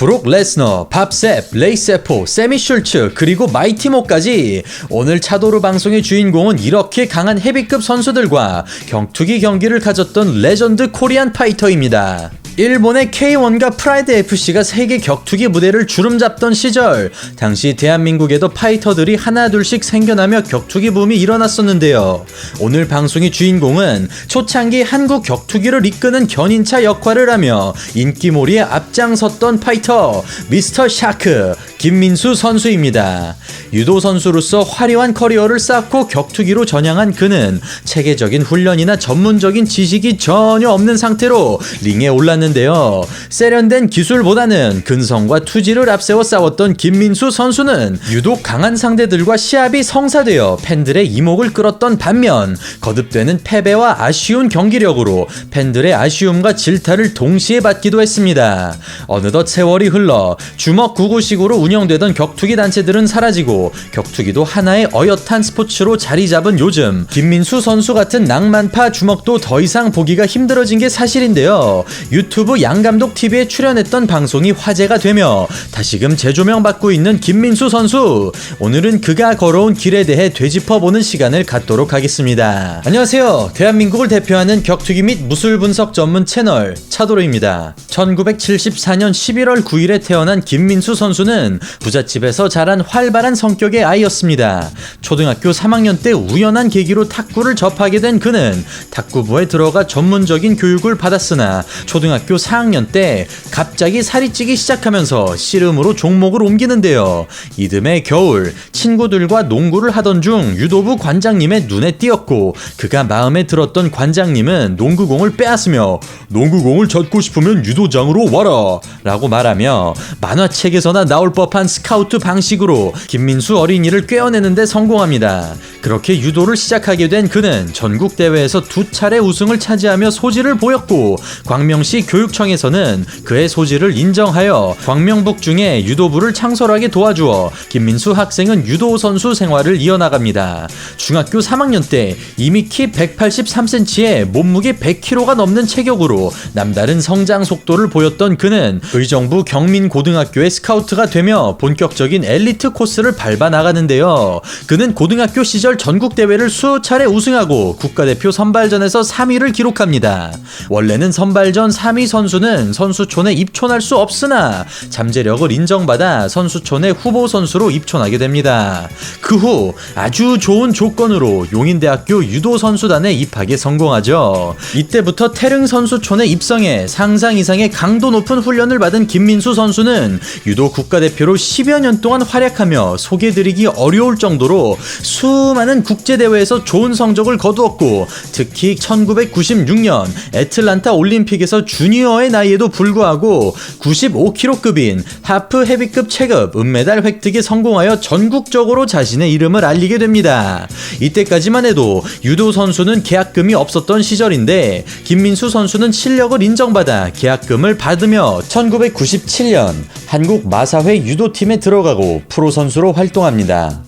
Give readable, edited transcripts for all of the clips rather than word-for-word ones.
브록 레스너, 밥셉, 레이세포, 세미 슐츠, 그리고 마이티모까지 오늘 차도르 방송의 주인공은 이렇게 강한 헤비급 선수들과 격투기 경기를 가졌던 레전드 코리안 파이터입니다. 일본의 K1과 프라이드 FC가 세계 격투기 무대를 주름잡던 시절, 당시 대한민국에도 파이터들이 하나둘씩 생겨나며 격투기 붐이 일어났었는데요. 오늘 방송의 주인공은 초창기 한국 격투기를 이끄는 견인차 역할을 하며 인기몰이에 앞장섰던 파이터 미스터 샤크 김민수 선수입니다. 유도 선수로서 화려한 커리어를 쌓고 격투기로 전향한 그는 체계적인 훈련이나 전문적인 지식이 전혀 없는 상태로 링에 올랐는데요. 세련된 기술보다는 근성과 투지를 앞세워 싸웠던 김민수 선수는 유독 강한 상대들과 시합이 성사되어 팬들의 이목을 끌었던 반면 거듭되는 패배와 아쉬운 경기력으로 팬들의 아쉬움과 질타를 동시에 받기도 했습니다. 어느덧 세월이 흘러 주먹 구구식으로 운영되던 격투기 단체들은 사라지고 격투기도 하나의 어엿한 스포츠로 자리 잡은 요즘, 김민수 선수 같은 낭만파 주먹도 더 이상 보기가 힘들어진 게 사실인데요. 유튜브 양감독TV에 출연했던 방송이 화제가 되며 다시금 재조명받고 있는 김민수 선수, 오늘은 그가 걸어온 길에 대해 되짚어보는 시간을 갖도록 하겠습니다. 안녕하세요. 대한민국을 대표하는 격투기 및 무술 분석 전문 채널 차도르입니다. 1974년 11월 9일에 태어난 김민수 선수는 부잣집에서 자란 활발한 성격의 아이였습니다. 초등학교 3학년 때 우연한 계기로 탁구를 접하게 된 그는 탁구부에 들어가 전문적인 교육을 받았으나 초등학교 4학년 때 갑자기 살이 찌기 시작하면서 씨름으로 종목을 옮기는데요. 이듬해 겨울 친구들과 농구를 하던 중 유도부 관장님의 눈에 띄었고 그가 마음에 들었던 관장님은 농구공을 빼앗으며 농구공을 젓고 싶으면 유도장으로 와라 라고 말하며 만화책에서나 나올 법한 스카우트 방식으로 김민수 어린이를 꿰어내는데 성공합니다. 그렇게 유도를 시작하게 된 그는 전국대회에서 2차례 우승을 차지하며 소질을 보였고 광명시 교육청에서는 그의 소질을 인정하여 광명북 중에 유도부를 창설하게 도와주어 김민수 학생은 유도 선수 생활을 이어나갑니다. 중학교 3학년 때 이미 키 183cm에 몸무게 100kg가 넘는 체격으로 남다른 성장 속도를 보였던 그는 의정부 경민고등학교의 스카우트가 되며 본격적인 엘리트 코스를 밟아 나가는데요. 그는 고등학교 시절 전국대회를 수차례 우승하고 국가대표 선발전에서 3위를 기록합니다. 원래는 선발전 3위 선수는 선수촌에 입촌할 수 없으나 잠재력을 인정받아 선수촌의 후보 선수로 입촌하게 됩니다. 그 후 아주 좋은 조건으로 용인대학교 유도선수단에 입학에 성공하죠. 이때부터 태릉 선수촌에 입성해 상상 이상의 강도 높은 훈련을 받은 김민수 선수는 유도 국가대표로 10여 년 동안 활약하며 소개드리기 어려울 정도로 수많은 국제대회에서 좋은 성적을 거두었고 특히 1996년 애틀란타 올림픽에서 주니어의 나이에도 불구하고 95kg급인 하프 헤비급 체급 은메달 획득에 성공하여 전국적으로 자신의 이름을 알리게 됩니다. 이때까지만 해도 유도 선수는 계약금이 없었던 시절인데 김민수 선수는 실력을 인정받아 계약금을 받으며 1997년 한국 마사회 유도팀에 들어가고 프로 선수로 활동합니다.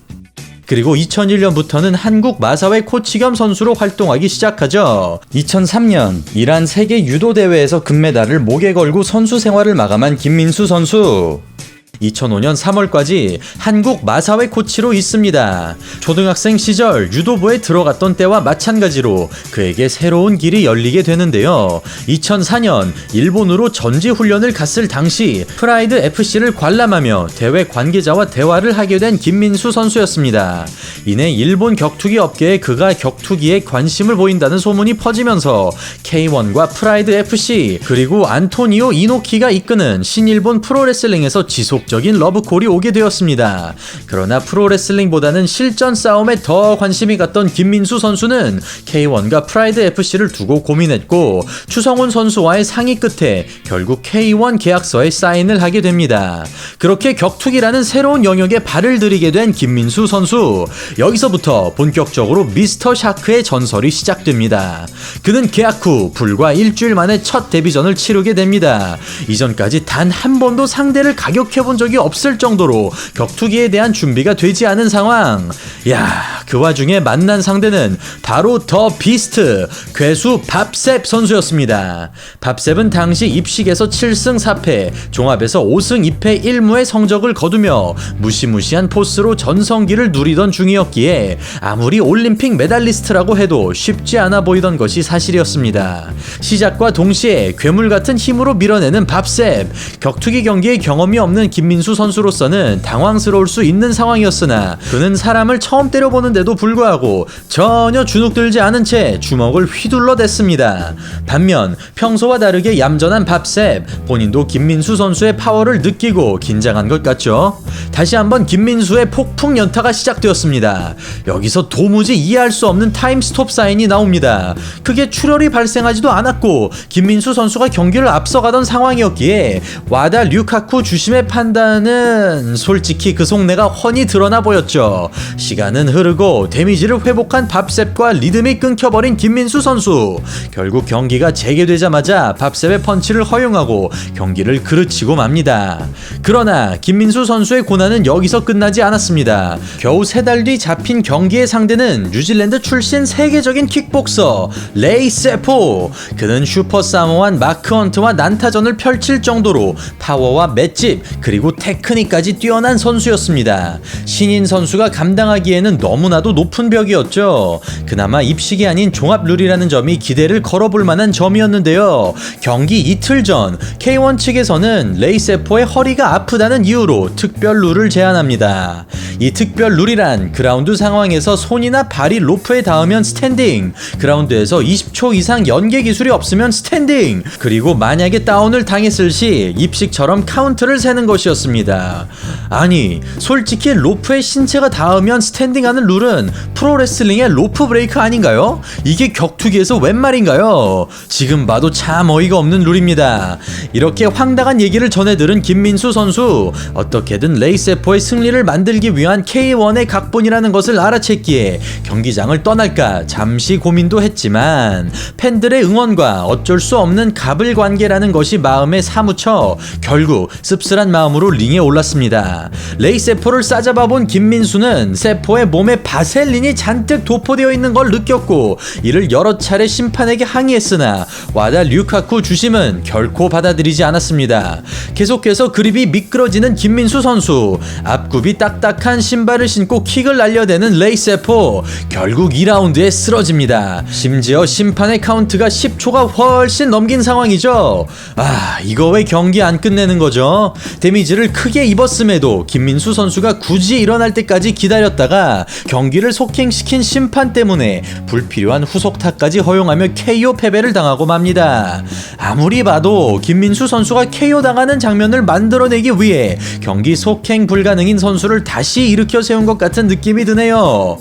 그리고 2001년부터는 한국 마사회 코치 겸 선수로 활동하기 시작하죠. 2003년 이란 세계 유도 대회에서 금메달을 목에 걸고 선수 생활을 마감한 김민수 선수. 2005년 3월까지 한국 마사회 코치로 있습니다. 초등학생 시절 유도부에 들어갔던 때와 마찬가지로 그에게 새로운 길이 열리게 되는데요. 2004년 일본으로 전지훈련을 갔을 당시 프라이드 FC를 관람하며 대회 관계자와 대화를 하게 된 김민수 선수였습니다. 이내 일본 격투기 업계에 그가 격투기에 관심을 보인다는 소문이 퍼지면서 K1과 프라이드 FC 그리고 안토니오 이노키가 이끄는 신일본 프로레슬링에서 지속적인 러브콜이 오게 되었습니다. 그러나 프로레슬링보다는 실전 싸움에 더 관심이 갔던 김민수 선수는 K1과 프라이드 FC를 두고 고민했고 추성훈 선수와의 상의 끝에 결국 K1 계약서에 사인을 하게 됩니다. 그렇게 격투기라는 새로운 영역에 발을 들이게 된 김민수 선수. 여기서부터 본격적으로 미스터 샤크의 전설이 시작됩니다. 그는 계약 후 불과 일주일 만에 첫 데뷔전을 치르게 됩니다. 이전까지 단 한 번도 상대를 가격해본 해본 적이 없을 정도로 격투기에 대한 준비가 되지 않은 상황. 그 와중에 만난 상대는 바로 더 비스트 괴수 밥셉 선수였습니다. 밥셉은 당시 입식에서 7승 4패, 종합에서 5승 2패 1무의 성적을 거두며 무시무시한 포스로 전성기를 누리던 중이었기에 아무리 올림픽 메달리스트라고 해도 쉽지 않아 보이던 것이 사실이었습니다. 시작과 동시에 괴물 같은 힘으로 밀어내는 밥셉. 격투기 경기에 경험이 없는 김민수 선수로서는 당황스러울 수 있는 상황이었으나 그는 사람을 처음 때려보는데도 불구하고 전혀 주눅들지 않은 채 주먹을 휘둘러댔습니다. 반면 평소와 다르게 얌전한 밥셉, 본인도 김민수 선수의 파워를 느끼고 긴장한 것 같죠. 다시 한번 김민수의 폭풍 연타가 시작되었습니다. 여기서 도무지 이해할 수 없는 타임 스톱 사인이 나옵니다. 크게 출혈이 발생하지도 않았고 김민수 선수가 경기를 앞서가던 상황이었기에 와다 류카쿠 주심의 판단은 솔직히 그 속내가 훤히 드러나 보였죠. 시간은 흐르고 데미지를 회복한 밥셉과 리듬이 끊겨버린 김민수 선수. 결국 경기가 재개되자마자 밥셉의 펀치를 허용하고 경기를 그르치고 맙니다. 그러나 김민수 선수의 고난은 여기서 끝나지 않았습니다. 겨우 3달 뒤 잡힌 경기의 상대는 뉴질랜드 출신 세계적인 킥복서 레이 세포. 그는 슈퍼 사모안 마크 헌트와 난타전을 펼칠 정도로 파워와 맷집 그리고 테크닉까지 뛰어난 선수였습니다. 신인 선수가 감당하기에는 너무나도 높은 벽이었죠. 그나마 입식이 아닌 종합 룰이라는 점이 기대를 걸어볼 만한 점이었는데요. 경기 이틀 전 K1 측에서는 레이 세포의 허리가 아프다는 이유로 특별 룰을 제안합니다. 이 특별 룰이란 그라운드 상황에서 손이나 발이 로프에 닿으면 스탠딩, 그라운드에서 20초 이상 연계 기술이 없으면 스탠딩, 그리고 만약에 다운을 당했을 시 입식처럼 카운트를 세는 것이었습니다. 아니, 솔직히 로프에 신체가 닿으면 스탠딩하는 룰은 프로레슬링의 로프 브레이크 아닌가요? 이게 격투기에서 웬 말인가요? 지금 봐도 참 어이가 없는 룰입니다. 이렇게 황당한 얘기를 전해 들은 김민수 선수, 어떻게든 레이 세포의 승리를 만들기 위한 K1의 각본이라는 것을 알아챘기에 경기장을 떠날까 잠시 고민도 했지만 팬들의 응원과 어쩔 수 없는 가불관계라는 것이 마음에 사무쳐 결국 씁쓸한 마음으로 링에 올랐습니다. 레이 세포를 싸잡아본 김민수는 세포의 몸에 바셀린이 잔뜩 도포되어 있는 걸 느꼈고 이를 여러 차례 심판에게 항의했으나 와다 류카쿠 주심은 결코 받아들이지 않았습니다. 계속해서 그립이 미끄러지는 김민수 선수, 앞굽이 딱딱한 신발을 신고 킥을 날려대는 레이 세포. 결국 2라운드에 쓰러집니다. 심지어 심판의 카운트가 10초가 훨씬 넘긴 상황이죠. 이거 왜 경기 안 끝내는 거죠? 데미지를 크게 입었음에도 김민수 선수가 굳이 일어날 때까지 기다렸다가 경기를 속행시킨 심판 때문에 불필요한 후속타까지 허용하며 KO 패배를 당하고 맙니다. 아무리 봐도 김민수 선수가 KO 당하는 장면을 만들어내기 위해 경기 속행 불가능인 선수를 다시 일으켜 세운 것 같은 느낌이 드네요.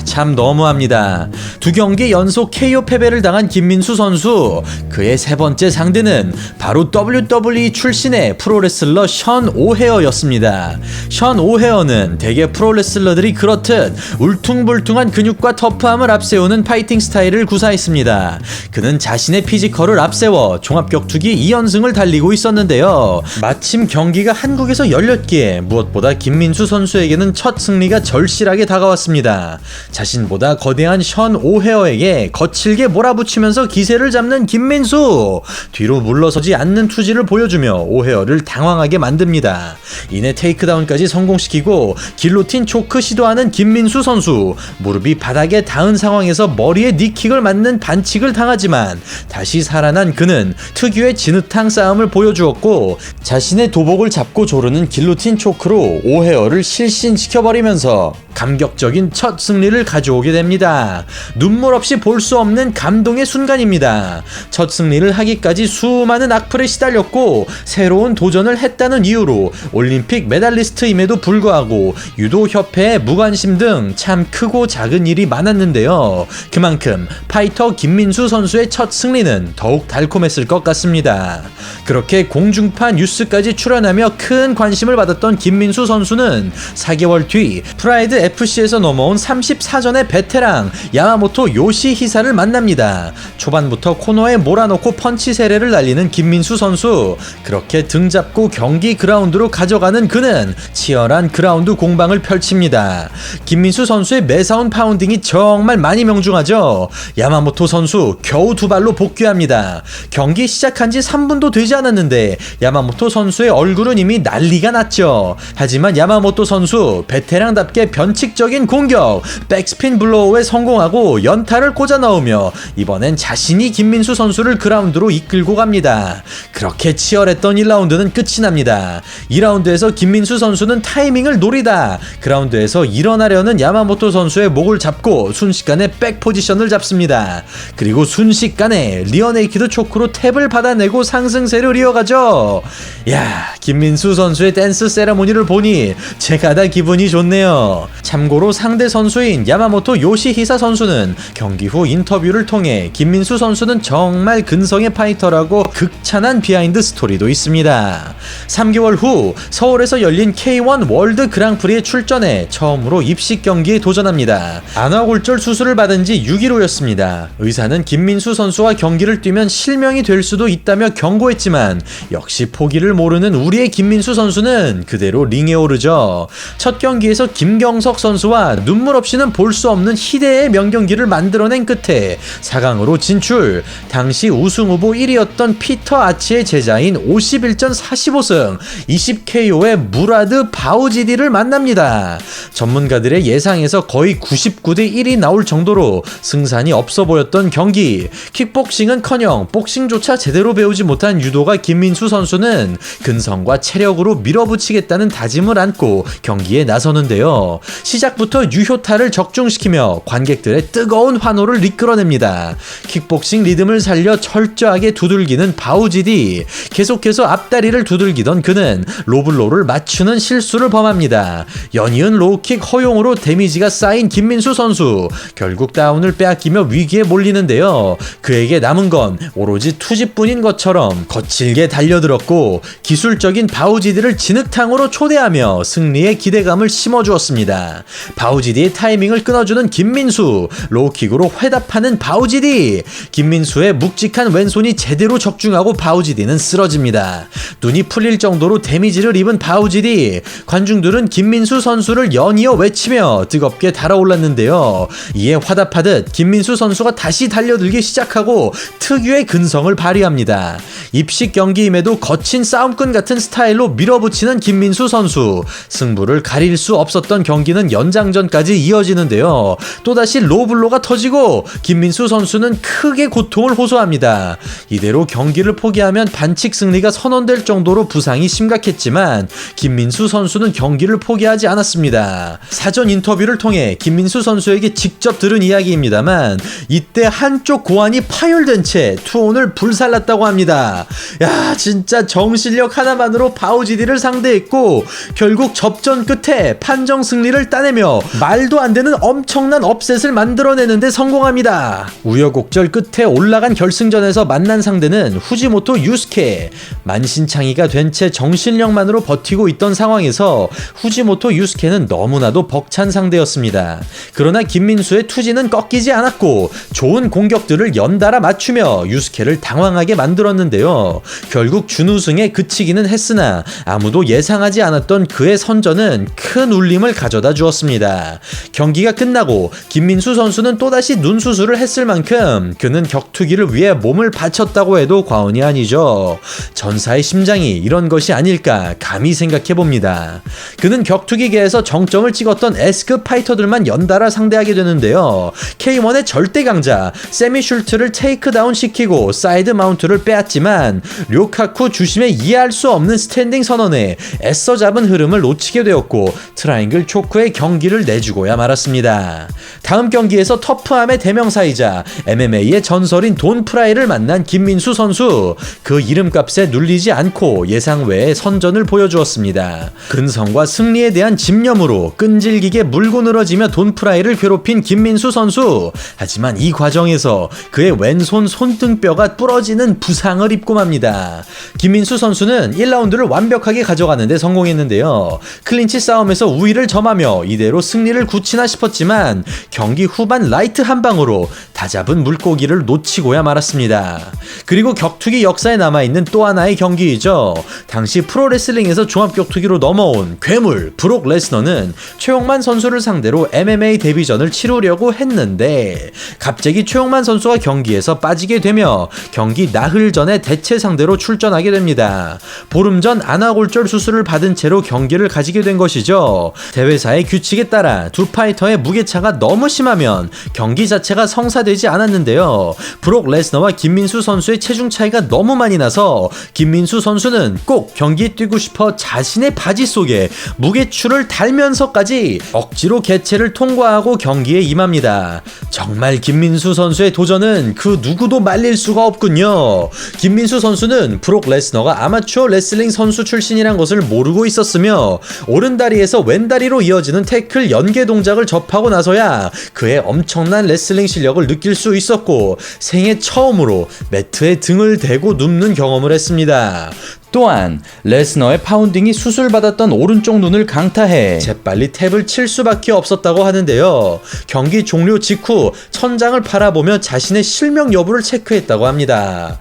참 너무합니다. 2경기 연속 KO 패배를 당한 김민수 선수, 그의 3번째 상대는 바로 WWE 출신의 프로레슬러 션 오헤어였습니다. 션 오헤어는 대개 프로레슬러들이 그렇듯 울퉁불퉁한 근육과 터프함을 앞세우는 파이팅 스타일을 구사했습니다. 그는 자신의 피지컬을 앞세워 종합격투기 2연승을 달리고 있었는데요. 마침 경기가 한국에서 열렸기에 무엇보다 김민수 선수에게는 첫 승리가 절실하게 다가왔습니다. 자신보다 거대한 션 오헤어에게 거칠게 몰아붙이면서 기세를 잡는 김민수, 뒤로 물러서지 않는 투지를 보여주며 오헤어를 당황하게 만듭니다. 이내 테이크다운까지 성공시키고 길로틴 초크 시도하는 김민수 선수, 무릎이 바닥에 닿은 상황에서 머리에 니킥을 맞는 반칙을 당하지만 다시 살아난 그는 특유의 진흙탕 싸움을 보여주었고 자신의 도복을 잡고 조르는 길로틴 초크로 오헤어를 실신시켜버리면서 감격적인 첫 승리를 가져오게 됩니다. 눈물 없이 볼 수 없는 감동의 순간입니다. 첫 승리를 하기까지 수많은 악플에 시달렸고 새로운 도전을 했다는 이유로 올림픽 메달리스트임에도 불구하고 유도협회의 무관심 등 참 크고 작은 일이 많았는데요. 그만큼 파이터 김민수 선수의 첫 승리는 더욱 달콤했을 것 같습니다. 그렇게 공중파 뉴스까지 출연하며 큰 관심을 받았던 김민수 선수는 4개월 뒤 프라이드 FC에서 넘어온 34전의 베테랑 야마모토 요시히사를 만납니다. 초반부터 코너에 몰아넣고 펀치 세례를 날리는 김민수 선수. 그렇게 등 잡고 경기 그라운드로 가져가는 그는 치열한 그라운드 공방을 펼칩니다. 김민수 선수의 매사운 파운딩이 정말 많이 명중하죠. 야마모토 선수 겨우 두 발로 복귀합니다. 경기 시작한 지 3분도 되지 않았는데 야마모토 선수의 얼굴은 이미 난리가 났죠. 하지만 야마모토 선수 베테랑답게 변칙적인 공격, 백스핀 블로우에 성공하고 연타를 꽂아 넣으며 이번엔 자신이 김민수 선수를 그라운드로 이끌고 갑니다. 그렇게 치열했던 1라운드는 끝이 납니다. 2라운드에서 김민수 선수는 타이밍을 노리다 그라운드에서 일어나려는 야마모토 선수의 목을 잡고 순식간에 백 포지션을 잡습니다. 그리고 순식간에 리어네이키드 초크로 탭을 받아내고 상승세를 이어가죠. 야, 김민수 선수의 댄스 세레모니를 보니 제가 다 기분이 좋네요. 참고로 상대 선수인 야마모토 요시히사 선수는 경기 후 인터뷰를 통해 김민수 선수는 정말 근성의 파이터라고 극찬한 비하인드 스토리도 있습니다. 3개월 후 서울에서 열린 K1 월드 그랑프리에 출전해 처음으로 입식 경기에 도전합니다. 안화골절 수술을 받은 지 6일 후였습니다. 의사는 김민수 선수와 경기를 뛰면 실명이 될 수도 있다며 경고했지만 역시 포기를 모르는 우리의 김민수 선수는 그대로 링에 오르죠. 첫 경기에서 김경석 선수와 눈물 없이는 볼 수 없는 희대의 명경기를 만들어낸 끝에 4강으로 진출. 당시 우승 후보 1위였던 피터 아치의 제자인 51전 45승 20KO의 무라드 바우지디를 만납니다. 전문가들의 예상에서 거의 99대 1이 나올 정도로 승산이 없어 보였던 경기. 킥복싱은커녕 복싱조차 제대로 배우지 못한 유도가 김민수 선수는 근성과 체력으로 밀어붙이겠다는 다짐을 안고 경기에 나서는데요. 시작부터 유효타를 적중시키며 관객들의 뜨거운 환호를 이끌어냅니다. 킥복싱 리듬을 살려 철저하게 두들기는 바우지디. 계속해서 앞다리를 두들기던 그는 로블로를 맞추는 실수를 범합니다. 연이은 로우킥 허용으로 데미지가 쌓인 김민수 선수. 결국 다운을 빼앗기며 위기에 몰리는데요. 그에게 남은 건 오로지 투지뿐인 것처럼 거칠게 달려들었고 기술적인 바우지디를 진흙탕으로 초대하며 승리의 기대감을 심어주었습니다. 바우지디의 타이밍을 끊어주는 김민수. 로우킥으로 회답하는 바우지디. 김민수의 묵직한 왼손이 제대로 적중하고 바우지디는 쓰러집니다. 눈이 풀릴 정도로 데미지를 입은 바우지디. 관중들은 김민수 선수를 연이어 외치며 뜨겁게 달아올랐는데요. 이에 화답하듯 김민수 선수가 다시 달려들기 시작하고 특유의 근성을 발휘합니다. 입식 경기임에도 거친 싸움꾼 같은 스타일로 밀어붙이는 김민수 선수. 승부를 가릴 수 없었던 경기는 연장전까지 이어지는데요. 또다시 로블로가 터지고 김민수 선수는 크게 고통을 호소합니다. 이대로 경기를 포기하면 반칙 승리가 선언될 정도로 부상이 심각했지만 김민수 선수는 경기를 포기하지 않았습니다. 사전 인터뷰를 통해 김민수 선수에게 직접 들은 이야기입니다만 이때 한쪽 고환이 파열된 채 투혼을 불살랐다고 합니다. 야, 진짜 정실력 하나만으로 바우지디를 상대했고 결국 접전 끝에 판정 승리를 따내며 말도 안 되는 엄청난 업셋을 만들어내는데 성공합니다. 우여곡절 끝에 올라간 결승전에서 만난 상대는 후지모토 유스케. 만신창이가 된 채 정신력만으로 버티고 있던 상황에서 후지모토 유스케는 너무나도 벅찬 상대였습니다. 그러나 김민수의 투지는 꺾이지 않았고 좋은 공격들을 연달아 맞추며 유스케를 당황하게 만들었는데요. 결국 준우승에 그치기는 했으나 아무도 예상하지 않았던 그의 선전은 큰 울림을 가져다 주었습니다. 경기가 끝나고 김민수 선수는 또다시 눈 수술을 했을 만큼 그는 격투기를 위해 몸을 바쳤다고 해도 과언이 아니죠. 전사의 심장이 이런 것이 아닐까 감히 생각해봅니다. 그는 격투기계에서 정점을 찍었던 S급 파이터들만 연달아 상대하게 되는데요. K1의 절대 강자 세미 슐트를 테이크다운 시키고 사이드 마운트를 빼앗지만 료카쿠 주심에 이해할 수 없는 스탠딩 선언에 애써 잡은 흐름을 놓치게 되었고 트라이앵글 초크에 경기를 내주고야 말았습니다. 다음 경기에서 터프함의 대명사이자 MMA의 전설인 돈 프라이를 만난 김민수 선수. 그 이름값에 눌리지 않고 예상 외의 선전을 보여주었습니다. 근성과 승리에 대한 집념으로 끈질기게 물고 늘어지며 돈 프라이를 괴롭힌 김민수 선수. 하지만 이 과정에서 그의 왼손 손등뼈가 부러지는 부상을 입고 맙니다. 김민수 선수는 1라운드를 완벽하게 가져가는데 성공했는데요. 클린치 싸움에서 우위를 점하며 버티며 이대로 승리를 굳히나 싶었지만 경기 후반 라이트 한 방으로 다잡은 물고기를 놓치고야 말았습니다. 그리고 격투기 역사에 남아있는 또 하나의 경기이죠. 당시 프로레슬링에서 종합격투기로 넘어온 괴물 브록 레스너는 최용만 선수를 상대로 MMA 데뷔전을 치르려고 했는데 갑자기 최용만 선수가 경기에서 빠지게 되며 경기 나흘 전에 대체 상대로 출전하게 됩니다. 보름 전 안아골절 수술을 받은 채로 경기를 가지게 된 것이죠. 대회사의 규칙에 따라 두 파이터의 무게차가 너무 심하면 경기 자체가 성사되지 않았는데요. 브록 레스너와 김민수 선수의 체중 차이가 너무 많이 나서 김민수 선수는 꼭 경기에 뛰고 싶어 자신의 바지 속에 무게추를 달면서까지 억지로 개체를 통과하고 경기에 임합니다. 정말 김민수 선수의 도전은 그 누구도 말릴 수가 없군요. 김민수 선수는 브록 레스너가 아마추어 레슬링 선수 출신이란 것을 모르고 있었으며 오른다리에서 왼다리로 이어지는 태클 연계 동작을 접하고 나서야 그의 엄청난 레슬링 실력을 느낄 수 있었고 생애 처음으로 매트에 등을 대고 눕는 경험을 했습니다. 또한 레스너의 파운딩이 수술받았던 오른쪽 눈을 강타해 재빨리 탭을 칠 수밖에 없었다고 하는데요. 경기 종료 직후 천장을 바라보며 자신의 실명 여부를 체크했다고 합니다.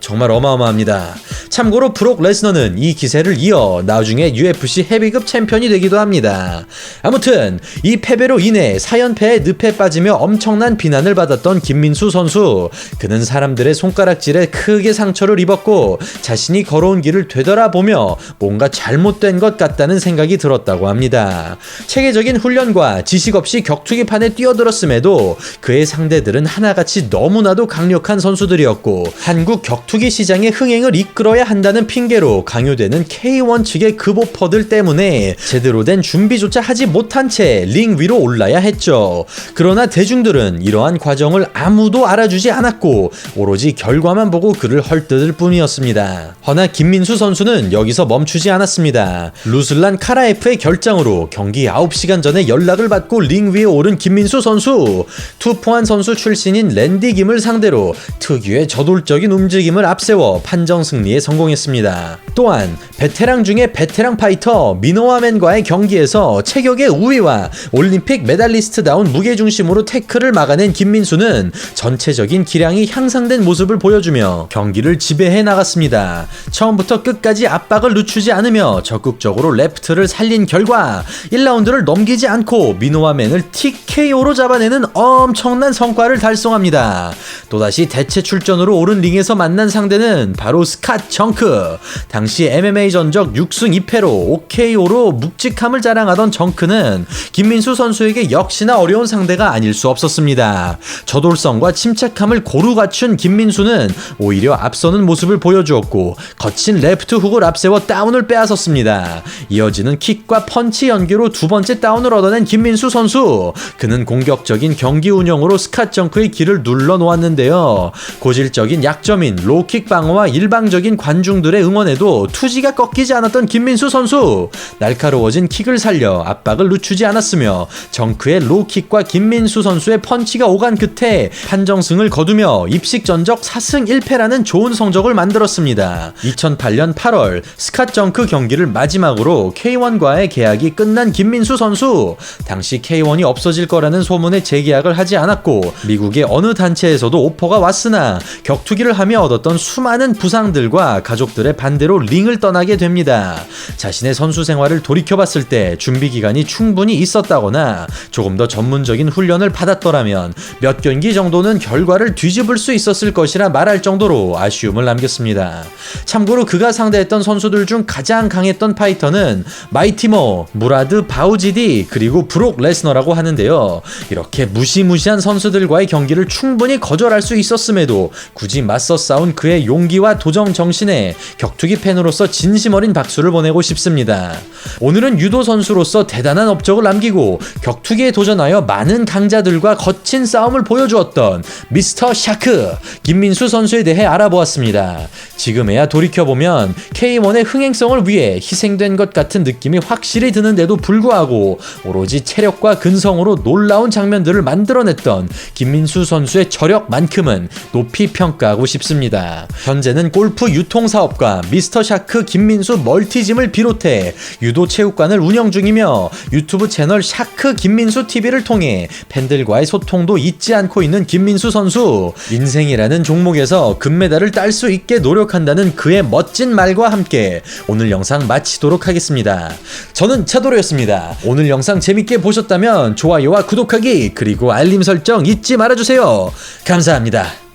정말 어마어마합니다. 참고로 브록 레스너는 이 기세를 이어 나중에 UFC 헤비급 챔피언이 되기도 합니다. 아무튼 이 패배로 인해 4연패에 늪에 빠지며 엄청난 비난을 받았던 김민수 선수. 그는 사람들의 손가락질에 크게 상처를 입었고 자신이 걸어온 길을 되돌아보며 뭔가 잘못된 것 같다는 생각이 들었다고 합니다. 체계적인 훈련과 지식 없이 격투기판에 뛰어들었음에도 그의 상대들은 하나같이 너무나도 강력한 선수들이었고 한국 격투기 시장의 흥행을 이끌어야 한다는 핑계로 강요되는 K1 측의 급오퍼들 때문에 제대로 된 준비조차 하지 못한 채 링 위로 올라야 했죠. 그러나 대중들은 이러한 과정을 아무도 알아주지 않았고 오로지 결과만 보고 그를 헐뜯을 뿐이었습니다. 허나 김민수 선수는 여기서 멈추지 않았습니다. 루슬란 카라에프의 결장으로 경기 9시간 전에 연락을 받고 링 위에 오른 김민수 선수. 투포한 선수 출신인 랜디 김을 상대로 특유의 저돌적인 움직임을 앞세워 판정 승리에 성공했습니다. 또한 베테랑 중에 베테랑 파이터 미노아맨과의 경기에서 체격의 우위와 올림픽 메달리스트다운 무게중심으로 태클을 막아낸 김민수는 전체적인 기량이 향상된 모습을 보여주며 경기를 지배해 나갔습니다. 처음부터 끝까지 압박을 늦추지 않으며 적극적으로 레프트를 살린 결과 1라운드를 넘기지 않고 미노아맨을 TKO로 잡아내는 엄청난 성과를 달성합니다. 또다시 대체 출전으로 오른 링에서 만난 상대는 바로 스캇 정크. 당시 MMA 전적 6승 2패로 OKO로 묵직함을 자랑하던 정크는 김민수 선수에게 역시나 어려운 상대가 아닐 수 없었습니다. 저돌성과 침착함을 고루 갖춘 김민수는 오히려 앞서는 모습을 보여주었고 거친 레프트 훅을 앞세워 다운을 빼앗았습니다. 이어지는 킥과 펀치 연계로 두 번째 다운을 얻어낸 김민수 선수. 그는 공격적인 경기 운영으로 스캇 정크의 길을 눌러놓았는데요. 고질적인 약점인 로킥 방어와 일방적인 관중들의 응원에도 투지가 꺾이지 않았던 김민수 선수. 날카로워진 킥을 살려 압박을 늦추지 않았으며 정크의 로킥과 김민수 선수의 펀치가 오간 끝에 판정승을 거두며 입식 전적 4승 1패라는 좋은 성적을 만들었습니다. 2008년 8월 스캇 정크 경기를 마지막으로 K1과의 계약이 끝난 김민수 선수. 당시 K1이 없어질 거라는 소문에 재계약을 하지 않았고 미국의 어느 단체에서도 오퍼가 왔으나 격투기를 하며 얻었던 수많은 부상들과 가족들의 반대로 링을 떠나게 됩니다. 자신의 선수 생활을 돌이켜봤을 때 준비 기간이 충분히 있었다거나 조금 더 전문적인 훈련을 받았더라면 몇 경기 정도는 결과를 뒤집을 수 있었을 것이라 말할 정도로 아쉬움을 남겼습니다. 참고로 그가 상대했던 선수들 중 가장 강했던 파이터는 마이티모, 무라드 바우지디 그리고 브록 레스너라고 하는데요. 이렇게 무시무시한 선수들과의 경기를 충분히 거절할 수 있었음에도 굳이 맞서 싸운 그의 용기와 도정 정신에 격투기 팬으로서 진심 어린 박수를 보내고 싶습니다. 오늘은 유도 선수로서 대단한 업적을 남기고 격투기에 도전하여 많은 강자들과 거친 싸움을 보여주었던 미스터 샤크 김민수 선수에 대해 알아보았습니다. 지금에야 돌이켜 돌이켜보면 K1의 흥행성을 위해 희생된 것 같은 느낌이 확실히 드는데도 불구하고 오로지 체력과 근성으로 놀라운 장면들을 만들어냈던 김민수 선수의 저력만큼은 높이 평가하고 싶습니다. 현재는 골프 유통사업과 미스터 샤크 김민수 멀티짐을 비롯해 유도 체육관을 운영 중이며 유튜브 채널 샤크 김민수 TV를 통해 팬들과의 소통도 잊지 않고 있는 김민수 선수. 인생이라는 종목에서 금메달을 딸 수 있게 노력한다는 그의 멋진 말과 함께 오늘 영상 마치도록 하겠습니다. 저는 차도로였습니다. 오늘 영상 재밌게 보셨다면 좋아요와 구독하기 그리고 알림 설정 잊지 말아주세요. 감사합니다.